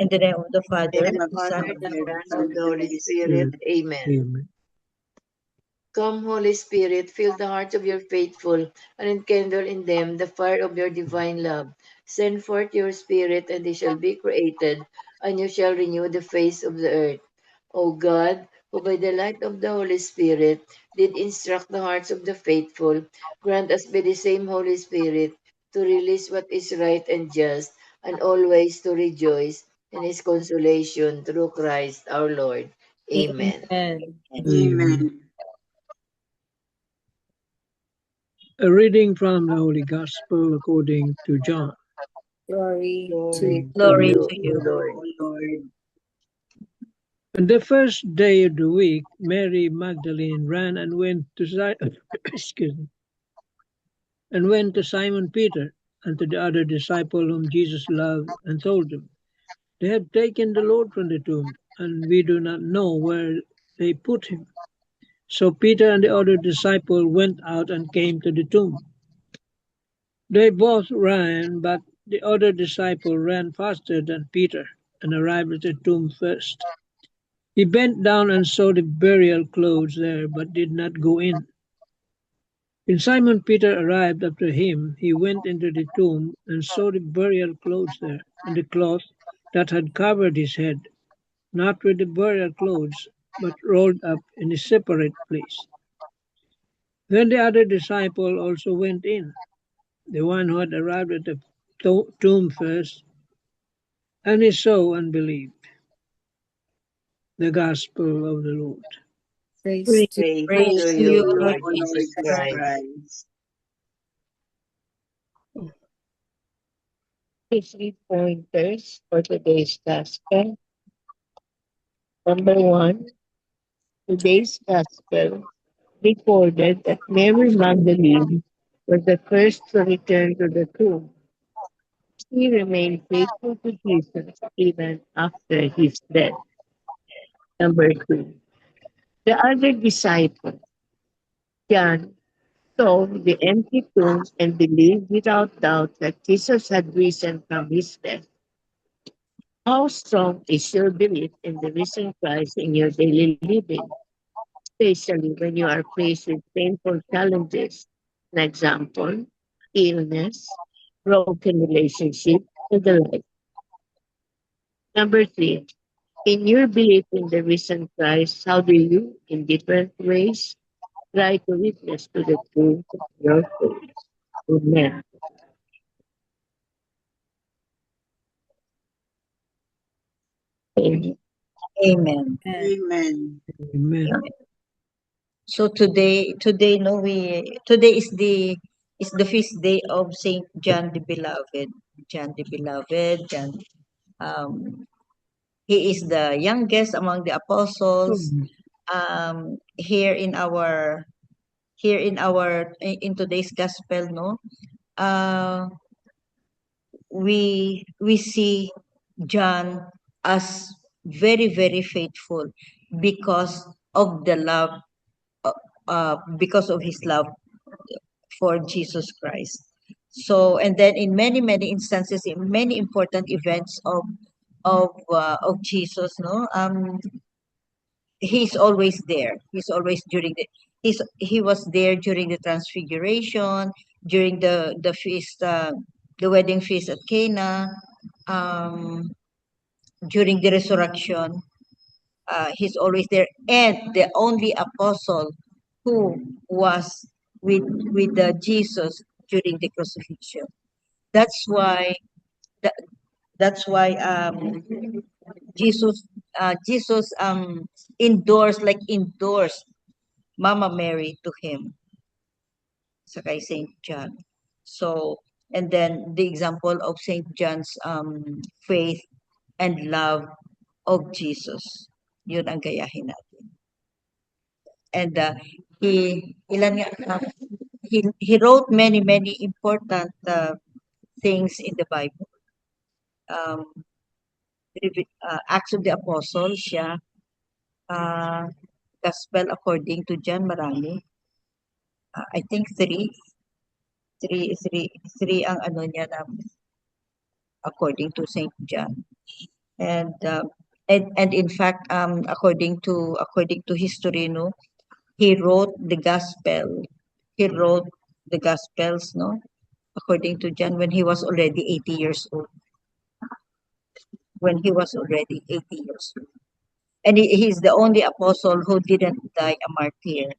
In the name of the Father, And the the Son, Father, and the and the Holy Spirit. Amen. Amen. Come, Holy Spirit, fill the hearts of your faithful, and enkindle in them the fire of your divine love. Send forth your Spirit, and they shall be created, and you shall renew the face of the earth. O God, who by the light of the Holy Spirit did instruct the hearts of the faithful, grant us by the same Holy Spirit to release what is right and just, and always to rejoice in his consolation through Christ our Lord. Amen. Amen. Amen. A reading from the Holy Gospel according to John. Glory Glory to to you, Lord. Lord. On the first day of the week, Mary Magdalene ran and went to excuse me, and went to Simon Peter and to the other disciple whom Jesus loved, and told him, "They have taken the Lord from the tomb, and we do not know where they put him." So Peter and the other disciple went out and came to the tomb. They both ran, but the other disciple ran faster than Peter and arrived at the tomb first. He bent down and saw the burial clothes there, but did not go in. When Simon Peter arrived after him, he went into the tomb and saw the burial clothes there, and the cloth that had covered his head, not with the burial clothes, but rolled up in a separate place. Then the other disciple also went in, the one who had arrived at the tomb first, and he saw and believed. The Gospel of the Lord. Praise to you, Lord Jesus Christ. 3 pointers for today's gospel. Number 1, today's gospel recorded that Mary Magdalene was the first to return to the tomb. She remained faithful to Jesus even after his death. Number 2, the other disciple, John, saw the empty tomb and believed without doubt that Jesus had risen from his death. How strong is your belief in the risen Christ in your daily living, especially when you are faced with painful challenges? An example, illness, broken relationship, and the like. Number 3, in your belief in the risen Christ, how do you, in different ways, try to witness to the truth of your faith? Amen. Amen. Amen. Amen. Amen. So today, no, today is the feast day of Saint John the Beloved. John the Beloved. John, um, he is the youngest among the apostles. Here in our in today's gospel, no, uh, we see John as very faithful because of the love, because of his love for Jesus Christ. So, and then in many instances, in many important events of Jesus, no, he's always there. He's always during the he was there during the transfiguration, during the feast, the wedding feast at Cana, um, during the resurrection. He's always there, and the only apostle who was with Jesus during the crucifixion. That's why that, that's why Jesus Jesus endorsed Mama Mary to him sa kay Saint John. So, and then the example of Saint John's faith and love of Jesus. Yun ang gayahin natin. And ilan nga, he wrote many important things in the Bible. Um, Acts of the Apostles, siya. Gospel according to John, marami. I think three ang ano niya na according to Saint John. And in fact, according to history, no, he wrote the gospel. He wrote the gospels, no, according to John, when he was already 80 years old. When he was already 80 years old, and he's the only apostle who didn't die a martyr.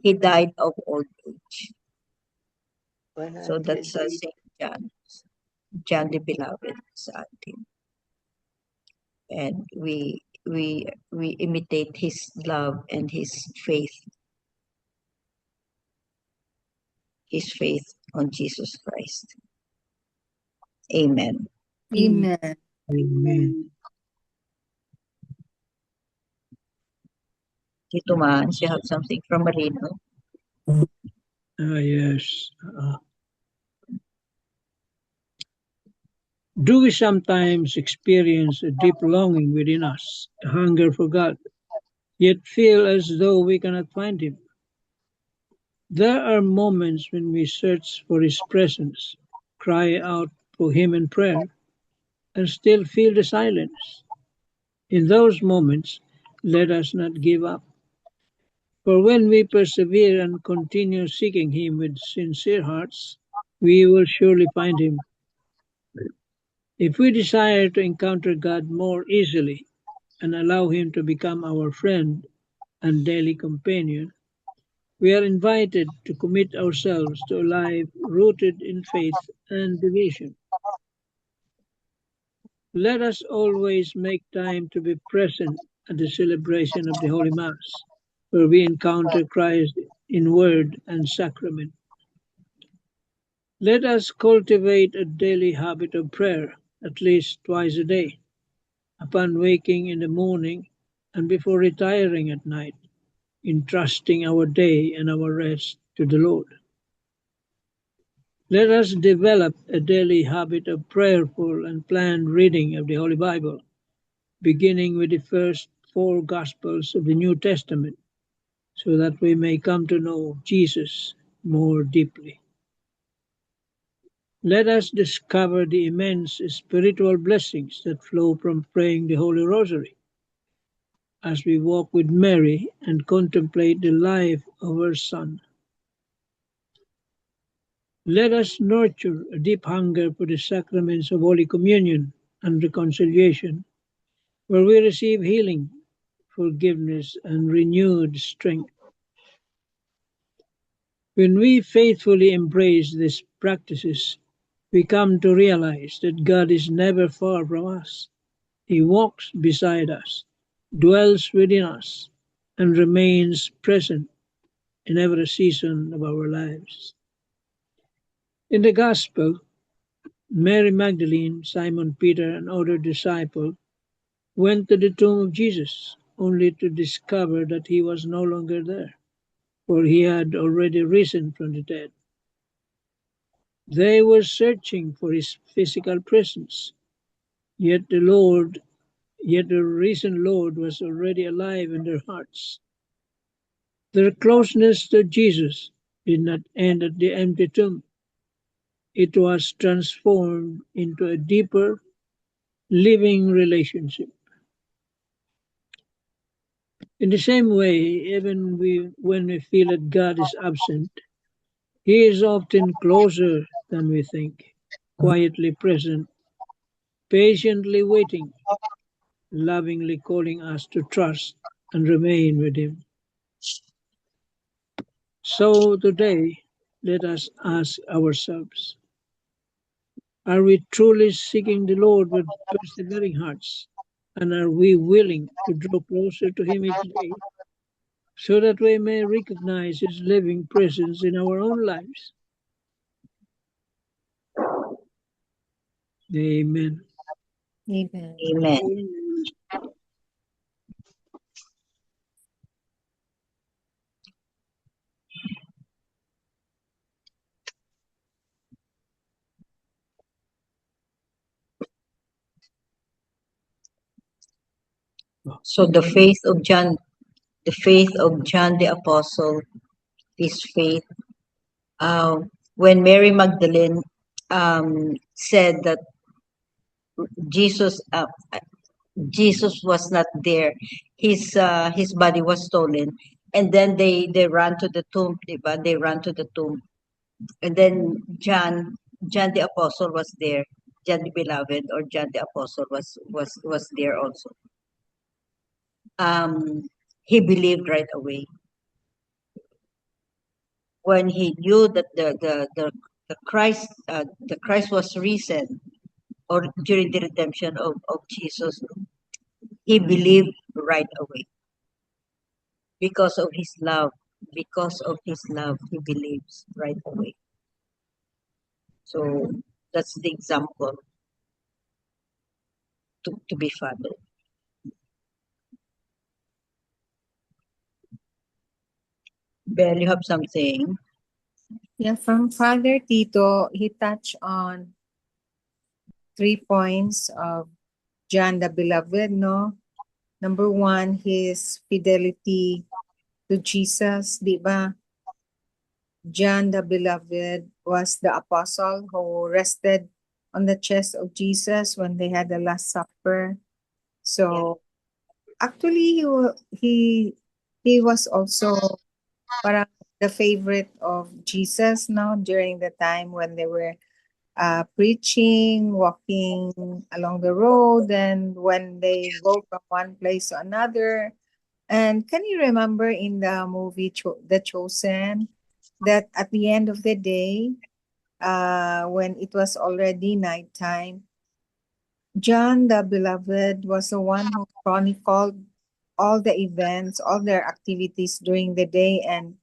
He died of old age. So 100. that's Saint John, John the Beloved sa atin. And we imitate his love and his faith on Jesus Christ. Amen. Amen. Amen. Tito Mans, you have something from Marino? Yes. Do we sometimes experience a deep longing within us, a hunger for God, yet feel as though we cannot find Him? There are moments when we search for His presence, cry out for Him in prayer, and still feel the silence. In those moments, let us not give up. For when we persevere and continue seeking Him with sincere hearts, we will surely find Him. If we desire to encounter God more easily and allow Him to become our friend and daily companion, we are invited to commit ourselves to a life rooted in faith and devotion. Let us always make time to be present at the celebration of the Holy Mass, where we encounter Christ in word and sacrament. Let us cultivate a daily habit of prayer, at least twice a day, upon waking in the morning and before retiring at night, entrusting our day and our rest to the Lord. Let us develop a daily habit of prayerful and planned reading of the Holy Bible, beginning with the first four Gospels of the New Testament, so that we may come to know Jesus more deeply. Let us discover the immense spiritual blessings that flow from praying the Holy Rosary, as we walk with Mary and contemplate the life of her Son. Let us nurture a deep hunger for the sacraments of Holy Communion and reconciliation, where we receive healing, forgiveness, and renewed strength. When we faithfully embrace these practices, we come to realize that God is never far from us. He walks beside us, dwells within us, and remains present in every season of our lives. In the Gospel, Mary Magdalene, Simon Peter, and other disciples went to the tomb of Jesus, only to discover that he was no longer there, for he had already risen from the dead. They were searching for his physical presence, yet the risen Lord was already alive in their hearts. Their closeness to Jesus did not end at the empty tomb. It was transformed into a deeper, living relationship. In the same way, even when we feel that God is absent, He is often closer than we think, quietly present, patiently waiting, lovingly calling us to trust and remain with Him. So today, let us ask ourselves, are we truly seeking the Lord with persevering hearts? And are we willing to draw closer to Him each day so that we may recognize His living presence in our own lives? Amen. Amen. Amen. So the faith of John the Apostle, his faith. When Mary Magdalene said that Jesus, Jesus was not there. His body was stolen. And then they ran to the tomb, diba? They ran to the tomb. And then John the Apostle was there. John the Beloved or John the Apostle was there also. He believed right away when he knew that the Christ was risen, or during the redemption of Jesus. He believed right away because of his love. Because of his love, he believes right away. So that's the example to be followed. Belle, you have something? Yeah, from Father Tito, he touched on 3 points of John the Beloved, no? Number one, his fidelity to Jesus, di ba? John the Beloved was the apostle who rested on the chest of Jesus when they had the Last Supper. So actually, he was also parang the favorite of Jesus, no? During the time when they were preaching, walking along the road, and when they go from one place to another. And can you remember in the movie The Chosen that at the end of the day, when it was already nighttime, John the Beloved was the one who chronicled all the events, all their activities during the day, and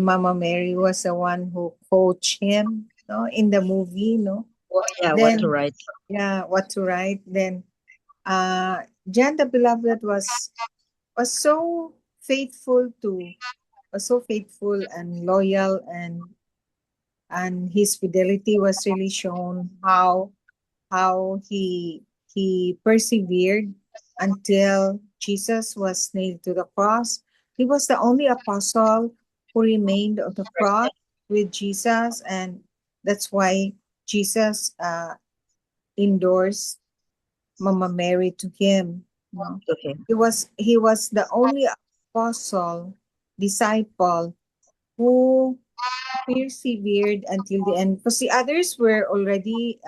Mama Mary was the one who coached him, no, in the movie, no. Yeah, what to Then write? yeah, what to write. Then John the Beloved was so faithful to was so faithful and loyal, and his fidelity was really shown how he persevered until Jesus was nailed to the cross. He was the only apostle who remained on the cross with Jesus, and that's why Jesus endorsed Mama Mary to him. No? Okay. He was the only apostle, disciple who persevered until the end, because the others were already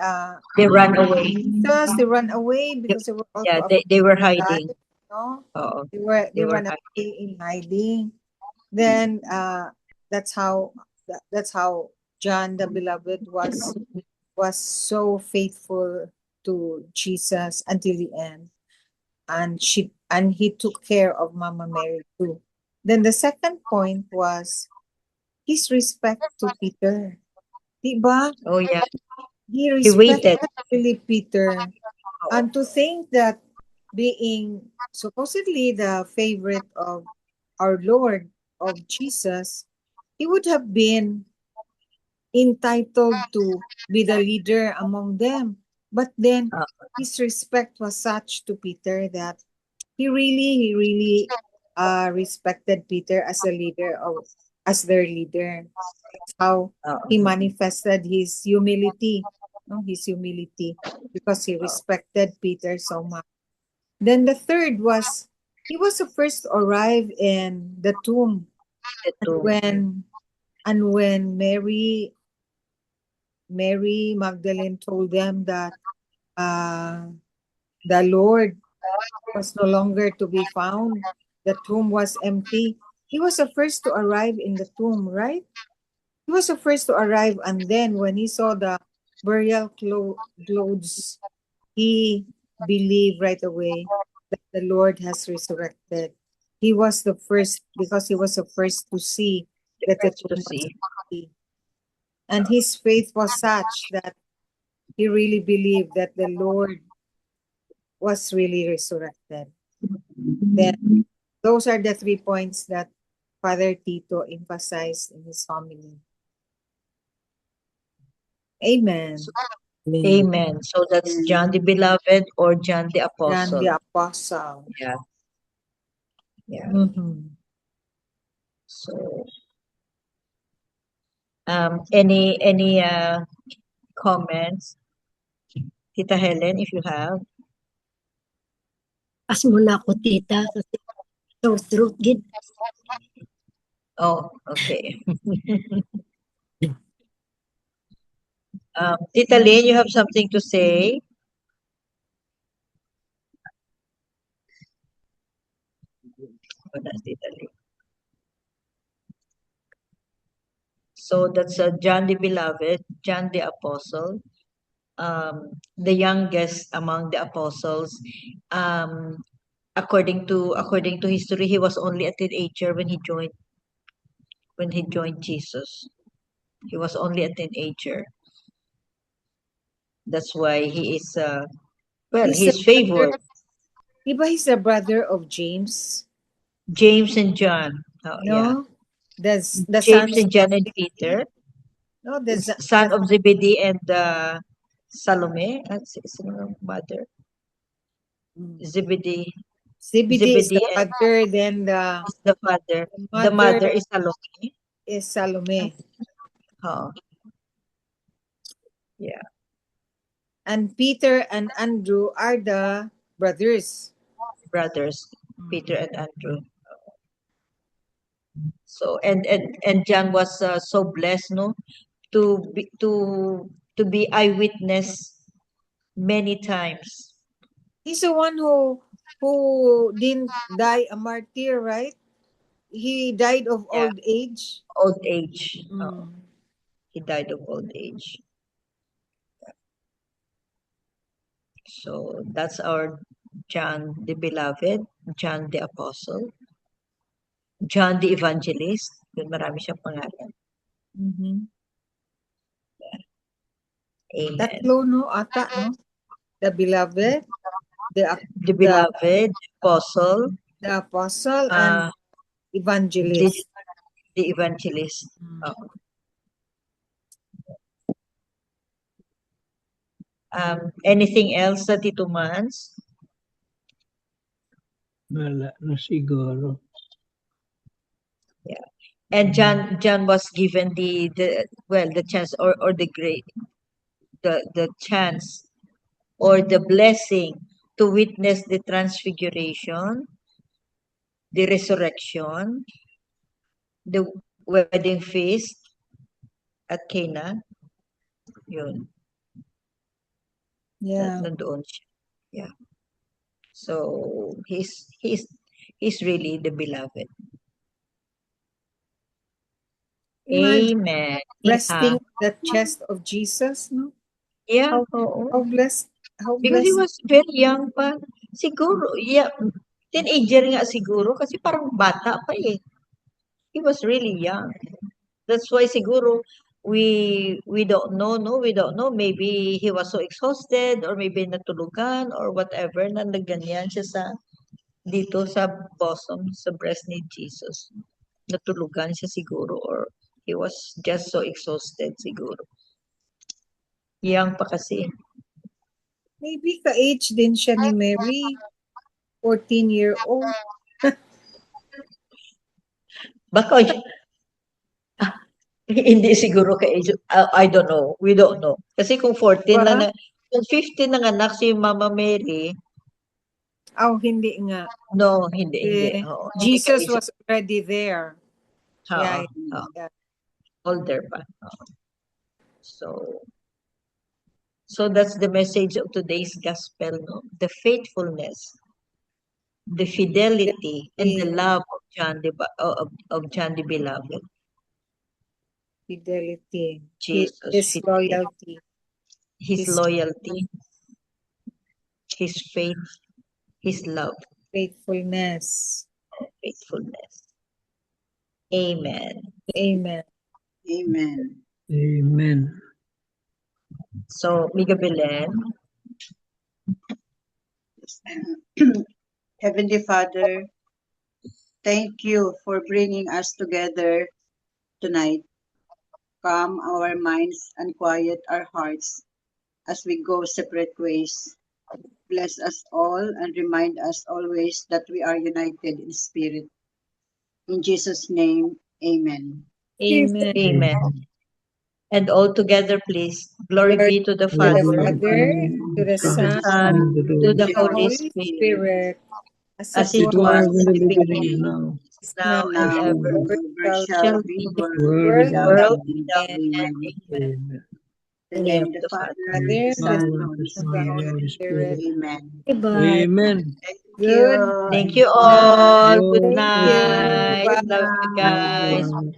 They ran away. Jesus, they run away because they were Yeah, also they were afraid to hiding. die. No, Oo, they they were run away hiding. in hiding. Then that's how that's how John the Beloved was so faithful to Jesus until the end, and he took care of Mama Mary too. Then the second point was his respect to Peter. Diba? Oh yeah, He he waited. respected really Peter. And to think that being supposedly the favorite of our Lord, of Jesus, he would have been entitled to be the leader among them. But then Uh, his respect was such to Peter that he really respected Peter as a leader, of as their leader. That's how he manifested his humility, no, his humility, because he respected Peter so much. Then the third was he was the first to arrive in the tomb, and to when Mary Magdalene told them that the Lord was no longer to be found, the tomb was empty. He was the first to arrive in the tomb, right? He was the first to arrive, and then when he saw the burial clothes, he believed right away that the Lord has resurrected. He was the first because he was the first to see that the tomb was see. empty. And his faith was such that he really believed that the Lord was really resurrected. Then those are the 3 points that Father Tito emphasized in his homily. Amen. Amen. So that's John the Beloved or John the John Apostle. the Apostle. Yeah. Yeah. Mhm. So any comments, Tita Helen, if you have? As mula ko, tita, kasi sore throat gid. Oh, okay. Tita Lynn, you have something to say? Wala, Tita Lynn. So that's John the Beloved, John the Apostle, the youngest among the apostles. According to history, he was only a teenager when he joined Jesus. He was only a teenager. That's why he is He's he's a favored. brother, diba he's a brother of James? James and John. Oh, yeah. No? The James sons and John and of Peter, no, son of Zebedee and Salome. Sino ang mother? Zebedee. Zebedee is the Zebedee and father, then is the father. The the mother mother is Salome. is Salome. Oh, yeah. And Peter and Andrew are the brothers. Brothers, Peter and Andrew. So and John was so blessed, no, to be eyewitness many times. He's the one who didn't die a martyr, right? He died of Yeah. old age. Old age. Mm. He died of old age. So that's our John the Beloved, John the Apostle, John the Evangelist. Yun, marami siyang pangalan. Mhm. Amen. Tatlo, no? Ata, no? The beloved, The Beloved, Apostle, the apostle, uh, and evangelist. the Evangelist. Anything else, Tito Mans? Wala na siguro. And John was given the chance or the chance or the blessing to witness the transfiguration, the resurrection, the wedding feast at Cana. Yun. Yeah. Nandoon siya. Yeah. So he's really the beloved. Imagine Amen. resting the chest of Jesus, no? Yeah. How blessed, how Because he blessed. was very young pa. Siguro, yeah, teenager nga siguro kasi parang bata pa eh. He was really young. That's why siguro we don't know, no? We don't know. Maybe he was so exhausted or maybe natulugan or whatever na nagganyan siya dito sa bosom, sa breast ni Jesus. Natulugan siya siguro or he was just so exhausted siguro. Young pa kasi. Maybe ka-age din siya ni Mary, 14-year-old. Baka hindi siguro I don't know. We don't know. Kasi kung 14 Ba? lang kung 15 nanganak si Mama Mary, Oh, hindi nga. no, hindi. Oo, hindi Jesus ka-age. was already there. Yeah, Oo. yeah. Older pa. Oo. So that's the message of today's gospel, no? The faithfulness, the fidelity, and the love of John of John the Beloved. Fidelity. Jesus. His loyalty. His loyalty, his faith, his love, Faithfulness. faithfulness. Amen. Amen. Amen. Amen. So, Miga Belen, Heavenly Father, thank you for bringing us together tonight. Calm our minds and quiet our hearts as we go separate ways. Bless us all and remind us always that we are united in spirit. In Jesus' name, amen. Amen. amen. And all together, please. Glory be to the To the Father, Father, to the to the Son, Son, to to the the Holy Holy Spirit, Spirit, as it it was was in in the the beginning, beginning, now, is now now and and now ever. and ever ever shall shall be, be, World world world world without without without end. end. without end. Amen. Amen. Amen. In In the the name name name of of the the Father, Father, And the Father, the the Son, Father, and the and the Holy Son, of the Son, and the Holy Spirit. Holy Spirit. Spirit. Amen. Goodbye. Amen. Thank Good you. thank you night. all. Good Oh, Thank good you. night. night. Good Love you Bye. guys. night. Bye.